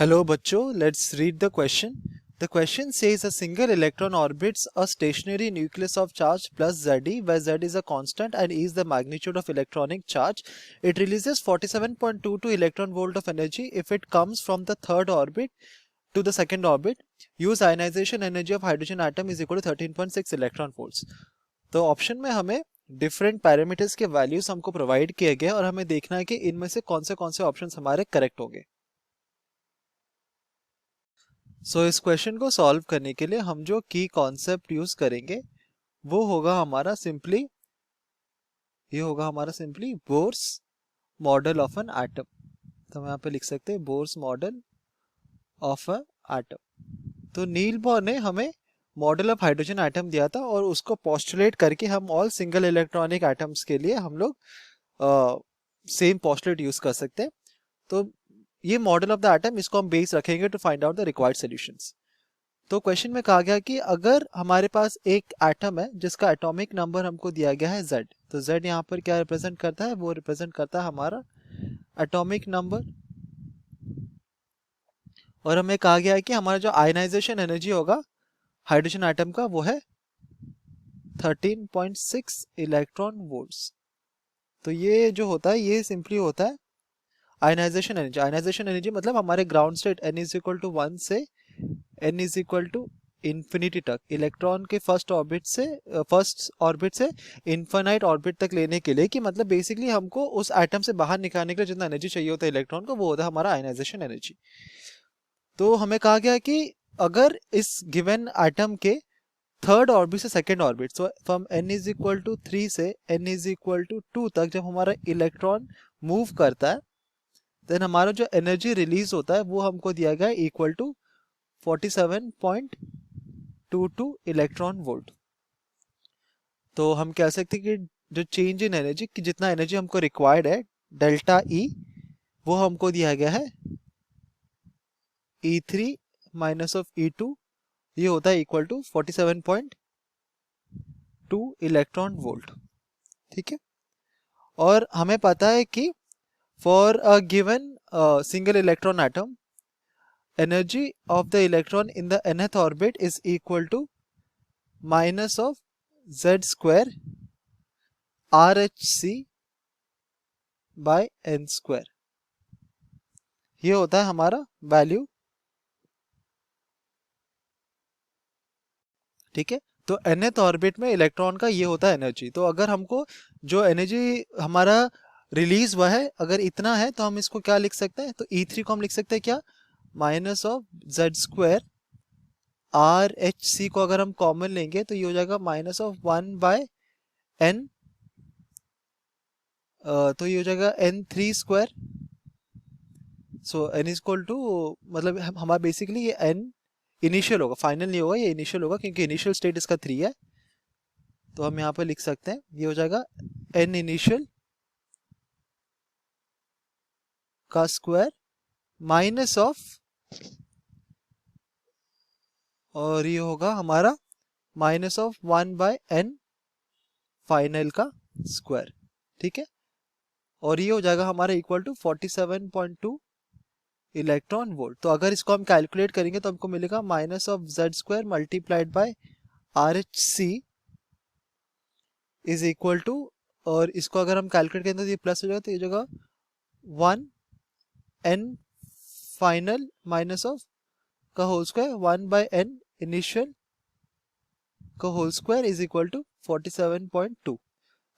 Hello बच्चों, let's read the question. The question says a single electron orbits a stationary nucleus of charge plus Ze, where Z is a constant and E is the magnitude of electronic charge. It releases 47.22 electron volt of energy if it comes from the third orbit to the second orbit. Use ionization energy of hydrogen atom is equal to 13.6 electron volts. तो option में हमें different parameters के values हमको provide किए गए और हमें देखना है कि इनमें से कौन से ऑप्शंस हमारे करेक्ट होंगे. इस क्वेश्चन को सॉल्व करने के लिए हम जो की कॉन्सेप्ट यूज करेंगे वो होगा हमारा simply Bohr's model of an atom. तो हम यहाँ पे लिख सकते हैं Bohr's model of a atom. तो नील बोर ने हमें मॉडल ऑफ हाइड्रोजन एटम दिया था और उसको पोस्टुलेट करके हम ऑल सिंगल इलेक्ट्रॉनिक एटम्स के लिए हम लोग सेम पोस्टुलेट यूज कर सकते हैं. तो ये मॉडल ऑफ द एटम, इसको हम बेस रखेंगे to find out the required solutions. तो क्वेश्चन में कहा गया कि अगर हमारे पास एक एटम है जिसका एटॉमिक नंबर हमको दिया गया है Z, तो Z यहाँ पर क्या रिप्रेजेंट करता है? वो रिप्रेजेंट करता है हमारा एटॉमिक नंबर. और हमें कहा गया है कि हमारा जो आयनाइजेशन एनर्जी होगा हाइड्रोजन एटम का वो है 13.6 इलेक्ट्रॉन वोल्ट्स. तो ये जो होता है ये सिंपली होता है आयनाइजेशन एनर्जी. आयनाइजेशन एनर्जी मतलब हमारे ground state n is equal to 1 से n is equal to infinity तक इलेक्ट्रॉन के फर्स्ट ऑर्बिट से इनफाइनाइट ऑर्बिट तक लेने के लिए, कि मतलब बेसिकली हमको उस एटम से बाहर निकालने के लिए जितना एनर्जी चाहिए होता है इलेक्ट्रॉन को, वो होता है हमारा आयनाइजेशन एनर्जी. तो हमें कहा गया कि अगर इस गिवन एटम के थर्ड ऑर्बिट से second orbit, so from n is equal to 3 से n इज इक्वल टू 2 तक जब हमारा इलेक्ट्रॉन मूव करता है, देन हमारा जो एनर्जी रिलीज होता है वो हमको दिया गया है इक्वल टू 47.22 इलेक्ट्रॉन वोल्ट. तो हम कह सकते हैं कि जो चेंज इन एनर्जी, कि जितना एनर्जी हमको रिक्वायर्ड है डेल्टा E, वो हमको दिया गया है E3 माइनस ऑफ E2, ये होता है इक्वल टू 47.2 इलेक्ट्रॉन वोल्ट. ठीक है. और हमें पता है कि for a given single electron atom, energy of the electron in the nth orbit is equal to minus of z square rhc by n square. ये होता है हमारा वैल्यू. ठीक है. तो nth ऑर्बिट में इलेक्ट्रॉन का ये होता है एनर्जी. तो अगर हमको जो एनर्जी हमारा रिलीज हुआ है अगर इतना है तो हम इसको क्या लिख सकते हैं? तो E3 को हम लिख सकते हैं क्या? Minus of Z square R H C को अगर हम कॉमन लेंगे तो ये हो जाएगा माइनस ऑफ 1 बाय एन. तो ये हो जाएगा n3 square. So n is equal to, मतलब हमारा बेसिकली ये n इनिशियल होगा, फाइनल नहीं होगा, ये इनिशियल होगा क्योंकि इनिशियल स्टेट इसका 3 है. तो हम यहाँ पर लिख सकते हैं ये हो जाएगा n इनिशियल का स्क्वायर माइनस ऑफ, और ये होगा हमारा minus of 1 by n final का स्क्वायर. ठीक है. और ये हो जाएगा हमारा इक्वल टू 47.2 इलेक्ट्रॉन वोल्ट. तो अगर इसको हम कैलकुलेट करेंगे तो हमको मिलेगा minus of Z square multiplied by R H C is equal to, और इसको अगर हम कैलकुलेट करेंगे तो ये प्लस हो जाएगा, तो ये जगह 1 n फाइनल माइनस ऑफ का whole square 1 by n initial का whole square is equal to 47.2.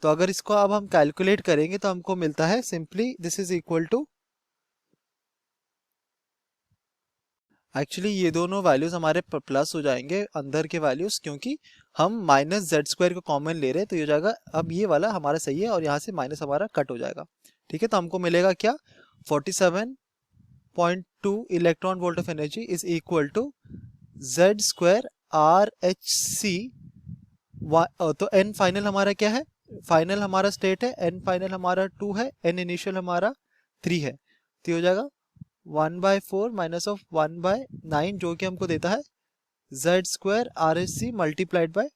तो अगर इसको अब हम कैलकुलेट करेंगे तो हमको मिलता है simply this is equal to, actually ये दोनों वैल्यूज हमारे प्लस हो जाएंगे अंदर के वैल्यूज, क्योंकि हम माइनस जेड स्क्वायर को कॉमन ले रहे हैं. तो ये हो जाएगा, अब ये वाला हमारा सही है और यहाँ से माइनस हमारा कट हो जाएगा. ठीक है. तो हमको मिलेगा क्या? 47.2 electron volt of energy is equal to Z square R H C. तो एन फाइनल हमारा क्या है? फाइनल हमारा स्टेट है एन फाइनल हमारा 2 है, एन इनिशियल हमारा 3 है. तो हो जाएगा 1 बाय 4 माइनस ऑफ 1 बाय 9, जो कि हमको देता है Z square R H C multiplied by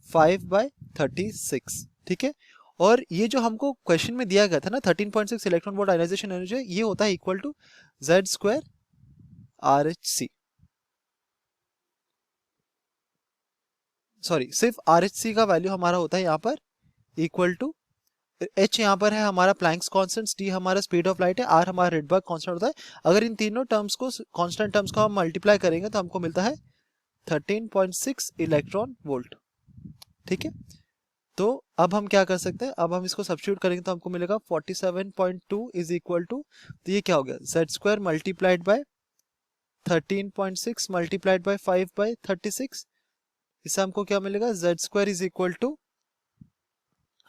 5 by 36. ठीक है. और ये जो हमको क्वेश्चन में दिया गया था ना 13.6 इलेक्ट्रॉन वोल्ट आयनाइजेशन एनर्जी, ये होता है equal to Z square RHC, sorry सिर्फ RHC का वैल्यू हमारा होता है यहाँ पर इक्वल टू h, यहाँ पर है हमारा प्लैंक्स कांस्टेंट, d हमारा स्पीड ऑफ लाइट है, r हमारा रेडबर्ग कांस्टेंट होता है। अगर इन तीनों टर्म्स को, कांस्टेंट टर्म्स को हम मल्टीप्लाई करेंगे तो हमको मिलता है 13.6 इलेक्ट्रॉन वोल्ट। ठीक है, तो अब हम क्या कर सकते हैं, अब हम इसको सब्स्टिट्यूट करेंगे तो हमको मिलेगा 47.2 इज इक्वल टू, तो ये क्या हो गया, z square multiplied by 13.6 multiplied by 5/36, इससे हमको क्या मिलेगा, z square is equal to,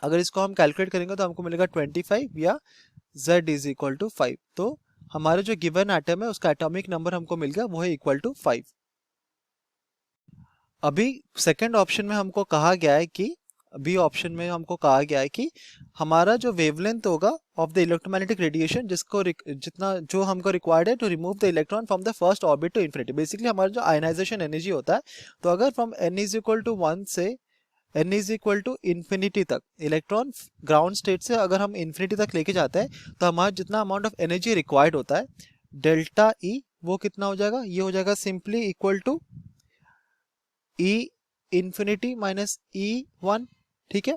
अगर इसको हम कैलकुलेट करेंगे तो हमको मिलेगा 25 या z इज इक्वल टू 5। तो हमारा जो गिवन एटम है उसका एटॉमिक नंबर हमको मिल गया, वो है इक्वल टू 5। अभी सेकंड ऑप्शन में हमको कहा गया है कि, बी ऑप्शन में हमको कहा गया है कि हमारा जो वेवलेंथ होगा ऑफ द इलेक्ट्रोमैग्नेटिक रेडिएशन, जिसको जितना जो हमको रिक्वायर्ड है to remove the electron from the first orbit to infinity, basically हमारा जो आयनाइजेशन एनर्जी होता है, तो अगर from n is equal to 1 से n is equal to infinity तक इलेक्ट्रॉन ग्राउंड स्टेट से अगर हम इन्फिनिटी तक लेके जाते हैं तो हमारा जितना अमाउंट ऑफ एनर्जी रिक्वायर्ड होता है डेल्टा E, वो कितना हो जाएगा, ये हो जाएगा simply equal to E infinity minus E1। ठीक है,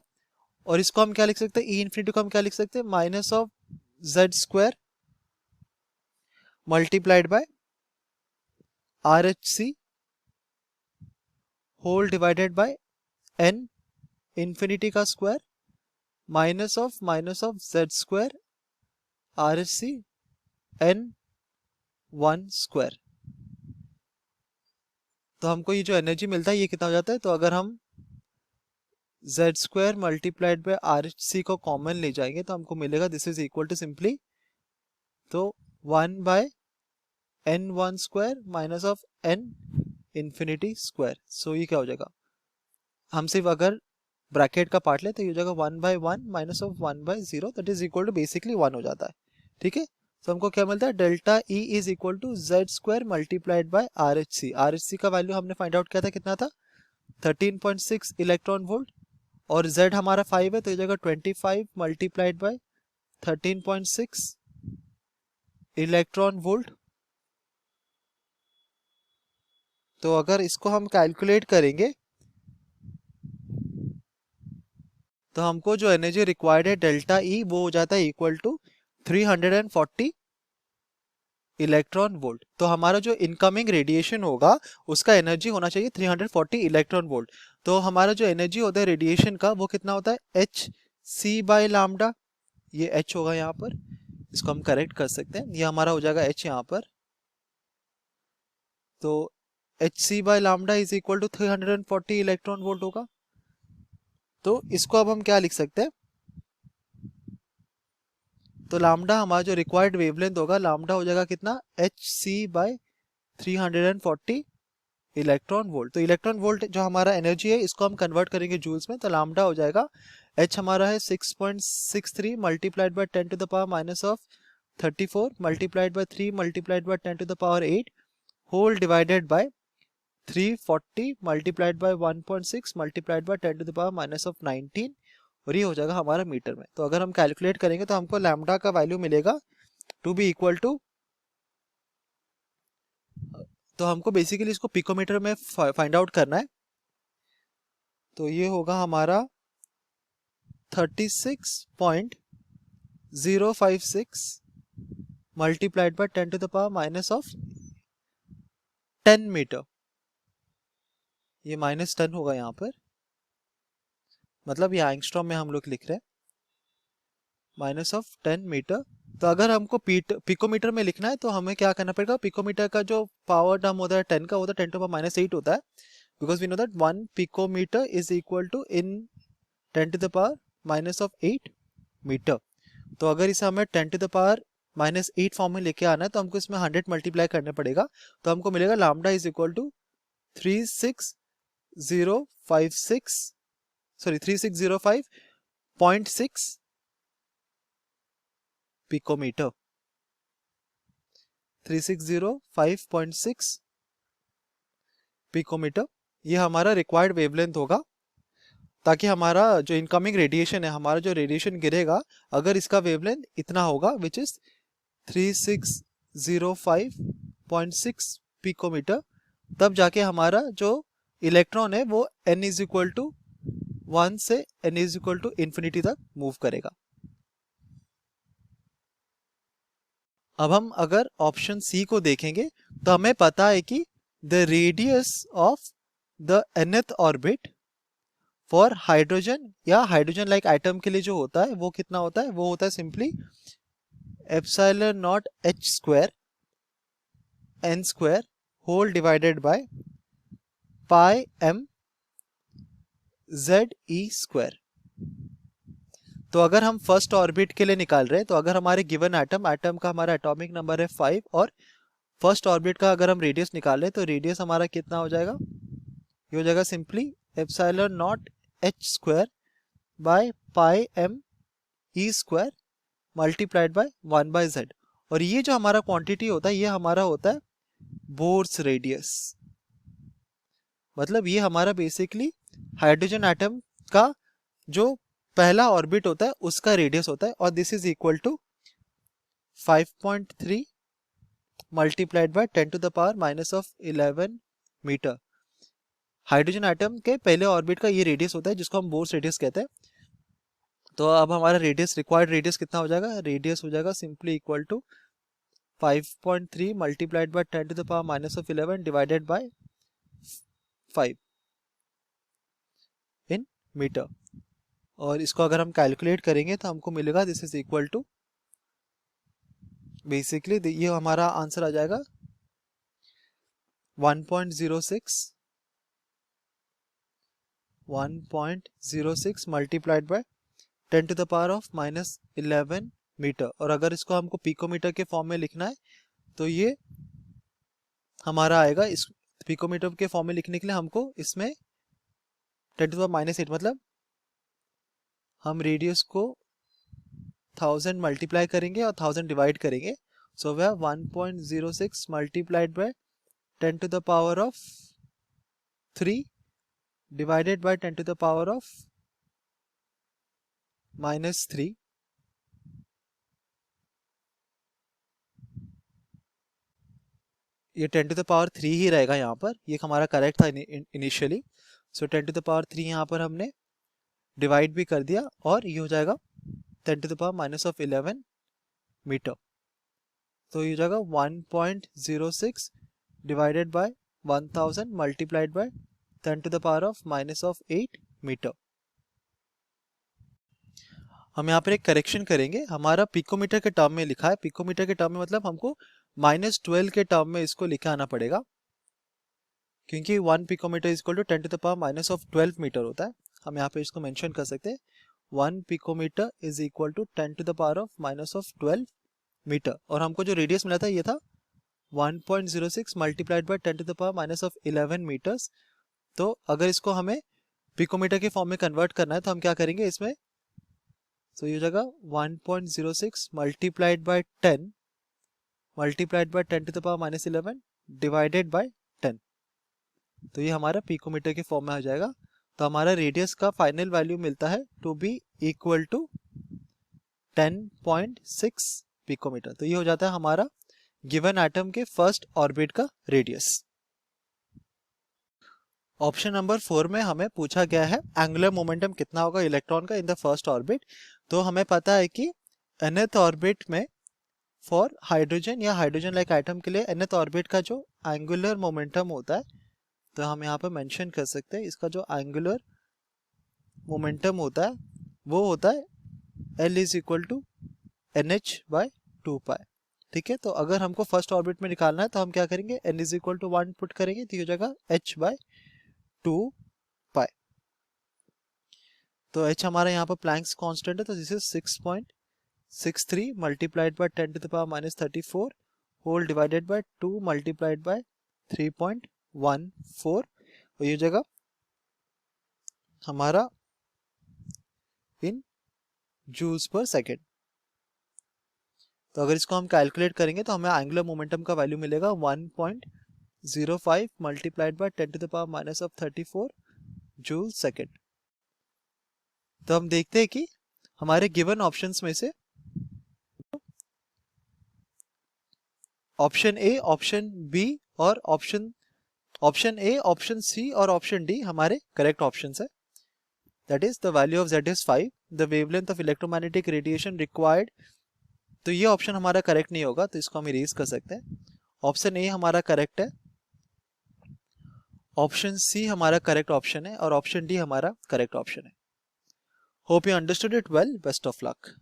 और इसको हम क्या लिख सकते हैं, E इन्फिनिटी को हम क्या लिख सकते हैं, minus of z square multiplied by RHC whole divided by n infinity का square minus of z square RHC n1 square. तो हमको ये जो एनर्जी मिलता है ये कितना हो जाता है, तो अगर हम z square multiplied by RHC को कॉमन ले जाएंगे तो हमको मिलेगा, this is equal to simply, तो 1 by n1 square minus of n infinity square. So ये क्या हो जाएगा, हम सिर्फ अगर ब्रैकेट का पार्ट ले तो ये हो जाएगा 1 by 1 minus of 1 by 0, that is equal to basically 1 हो जाता है। ठीक है, तो हमको क्या मिलता है, delta E is equal to z square multiplied by RHC। RHC का वैल्यू हमने फाइंड आउट किया था, कितना था, 13.6 इलेक्ट्रॉन वोल्ट, और z हमारा 5 है तो ये जाएगा 25 मल्टीप्लाइड बाय 13.6 इलेक्ट्रॉन वोल्ट। तो अगर इसको हम कैलकुलेट करेंगे तो हमको जो एनर्जी रिक्वायर्ड है डेल्टा E, वो हो जाता है इक्वल टू 340 इलेक्ट्रॉन वोल्ट। तो हमारा जो इनकमिंग रेडिएशन होगा उसका एनर्जी होना चाहिए 340 इलेक्ट्रॉन वोल्ट। तो हमारा जो एनर्जी होता है रेडिएशन का वो कितना होता है, hc बाय लैम्डा, ये h होगा यहाँ पर, इसको हम करेक्ट कर सकते हैं, ये हमारा हो जाएगा h यहाँ पर, तो hc by lambda is equal to 340 electron volt होगा। तो इसको अब हम क्या लिख सकते हैं, तो लैम्डा हमारा जो रिक्वायर्ड वेवलेंथ होगा, लैम्डा हो जाएगा कितना, hc बाय 340 इलेक्ट्रॉन वोल्ट। तो इलेक्ट्रॉन वोल्ट जो हमारा एनर्जी है इसको हम कन्वर्ट करेंगे जूल्स में, तो लैम्डा हो जाएगा, h हमारा है 6.63 multiplied by 10 to the power minus of 34 multiplied by 3 multiplied by 10 to the power 8 whole divided by 340 multiplied by 1.6 multiplied by 10 to the power minus of 19, और ये हो जाएगा हमारा मीटर में। तो अगर हम कैलकुलेट करेंगे तो हमको लैम्डा का वैल्यू मिलेगा टू बी इक्वल टू, तो हमको बेसिकली इसको पिकोमीटर में फाइंड आउट करना है, तो ये होगा हमारा 36.056 multiplied by 10 to the power minus of 10 metre, ये -10 होगा यहाँ पर, मतलब ये एंगस्ट्रॉम में हम लोग लिख रहे हैं, माइनस ऑफ 10 मीटर। तो अगर हमको पिकोमीटर में लिखना है तो हमें क्या करना पड़ेगा, पिकोमीटर का जो पावर टर्म होता है 10 का, वो तो 10 टू पावर -8 होता है, because we know that 1 picometre is equal to in 10 to the power minus of 8 metre. तो अगर इसे हमें 10 टू द पावर -8 फॉर्म में लेके आना है तो हमको इसमें 100 मल्टीप्लाई करने पड़ेगा, तो हमको मिलेगा lambda is equal to 3605.6 picometre, 3605.6 picometre, ये हमारा रिक्वायर्ड वेवलेंथ होगा, ताकि हमारा जो इनकमिंग रेडिएशन है, हमारा जो रेडिएशन गिरेगा, अगर इसका वेवलेंथ इतना होगा विच इज 3605 0.6 पिकोमीटर, तब जाके हमारा जो इलेक्ट्रॉन है वो n इज इक्वल टू 1 से n is equal to infinity तक मूव करेगा। अब हम अगर ऑप्शन सी को देखेंगे तो हमें पता है कि the radius of the nth orbit for hydrogen या हाइड्रोजन लाइक आइटम के लिए जो होता है वो कितना होता है, वो होता है simply epsilon not h square n square whole divided by pi m ZE square. तो अगर हम फर्स्ट ऑर्बिट के लिए निकाल रहे हैं तो अगर हमारे गिवन एटम का हमारा एटॉमिक नंबर है 5 और फर्स्ट ऑर्बिट का अगर हम रेडियस निकाल रहे हैं तो रेडियस हमारा कितना हो जाएगा, ये हो जाएगा simply epsilon not h square by pi m E square multiplied by 1 by z। और ये जो हमारा क्वांटिटी होता है ये हमारा होता है बोर्स रेडियस, मतलब ये हमारा बेसिकली हाइड्रोजन एटम का जो पहला ऑर्बिट होता है उसका रेडियस होता है। और this is equal to 5.3 multiplied by 10 to the power minus of 11 metre. Hydrogen atom के पहले ऑर्बिट का ये रेडियस होता है जिसको हम बोर्स रेडियस कहते हैं। तो अब हमारा रेडियस, रिक्वायर्ड रेडियस कितना हो जाएगा, रेडियस हो जाएगा simply equal to 5.3 multiplied by 10 to the power minus of 11 divided by 5 in metre. और इसको अगर हम कैलकुलेट करेंगे तो हमको मिलेगा this is equal to basically ये हमारा आंसर आ जाएगा 1.06 multiplied by 10 to the power of minus 11 metre. और अगर इसको हमको पिकोमीटर के फॉर्म में लिखना है तो ये हमारा आएगा, इस पिकोमीटर के फॉर्म में लिखने के लिए हमको इसमें 10 टू द पावर माइनस 8 मतलब हम रेडियस को 1000 मल्टीप्लाई करेंगे और 1000 डिवाइड करेंगे। सो वह 1.06 multiplied by 10 to the power of 3 divided by 10 to the power of minus 3। ये 10 टू द पावर 3 ही रहेगा यहाँ पर, ये हमारा करेक्ट था initially. So 10 to the power 3 यहाँ पर हमने डिवाइड भी कर दिया और ये हो जाएगा 10 to the power minus of 11 metre. तो ये हो जाएगा 1.06 divided by 1000 multiplied by 10 to the power of minus of 8 metre. हम यहाँ पर एक करेक्शन करेंगे, हमारा पिकोमीटर के टर्म में लिखा है, पिकोमीटर के टर्म में मतलब हमको -12 के टर्म में इसको लिखे आना पड़ेगा, क्योंकि 1 picometre is equal to 10 to the power minus of 12 metre होता है। हम यहाँ पे इसको मेंशन कर सकते हैं 1 picometre is equal to 10 to the power of minus of 12 metre. और हमको जो रेडियस मिला था ये था 1.06 multiplied by 10 to the power minus of 11 metres. तो अगर इसको हमें पिकोमीटर के फॉर्म में कन्वर्ट करना है तो हम क्या करेंगे इसमें, तो ये जगह 1.06 multiplied by 10 multiplied by 10 to the power minus 11 divided by 10। तो ये हमारा पिकोमीटर के फॉर्म में आ जाएगा। तो हमारा रेडियस का फाइनल वैल्यू मिलता है to be equal to 10.6 picometre. तो ये हो जाता है हमारा गिवन एटम के फर्स्ट ऑर्बिट का रेडियस। ऑप्शन नंबर 4 में हमें पूछा गया है एंगुलर मोमेंटम कितना होगा इलेक्ट्रॉन का इन द फर्स्ट ऑर्बिट। तो हमें पता है कि nth ऑर्बिट में फॉर हाइड्रोजन या हाइड्रोजन लाइक आइटम के लिए nth ऑर्बिट का जो एंगुलर मोमेंटम होता है, तो हम यहाँ पे मेंशन कर सकते हैं इसका जो एंगुलर मोमेंटम होता है वो होता है L is equal to NH by 2 pi. ठीक है, तो अगर हमको फर्स्ट ऑर्बिट में निकालना है तो हम क्या करेंगे, N is equal to 1 put करेंगे तो ये हो जाएगा H बाय 2 पाई। तो H हमारा यहाँ पर प्लैंक्स कांस्टेंट है, तो this is 6.63 multiplied by 10 to the power minus 34 whole divided by 2 multiplied by 3.14। और ये जगह हमारा इन जूल्स पर सेकेंड। तो अगर इसको हम कैलकुलेट करेंगे तो हमें एंगुलर मोमेंटम का वैल्यू मिलेगा 1.05 multiplied by 10 to the power minus of 34 joule second. तो हम देखते हैं कि हमारे गिवन ऑप्शंस में से ऑप्शन ए, ऑप्शन बी और ऑप्शन ए, ऑप्शन सी और ऑप्शन डी हमारे करेक्ट ऑप्शंस है. That is the value of z is 5, the wavelength of electromagnetic radiation required. तो ये ऑप्शन हमारा करेक्ट नहीं होगा, तो इसको हम इरेज कर सकते हैं. ऑप्शन ए हमारा करेक्ट है, ऑप्शन सी हमारा करेक्ट ऑप्शन है और ऑप्शन डी हमारा करेक्ट ऑप्शन है. Hope you understood it well. Best of luck.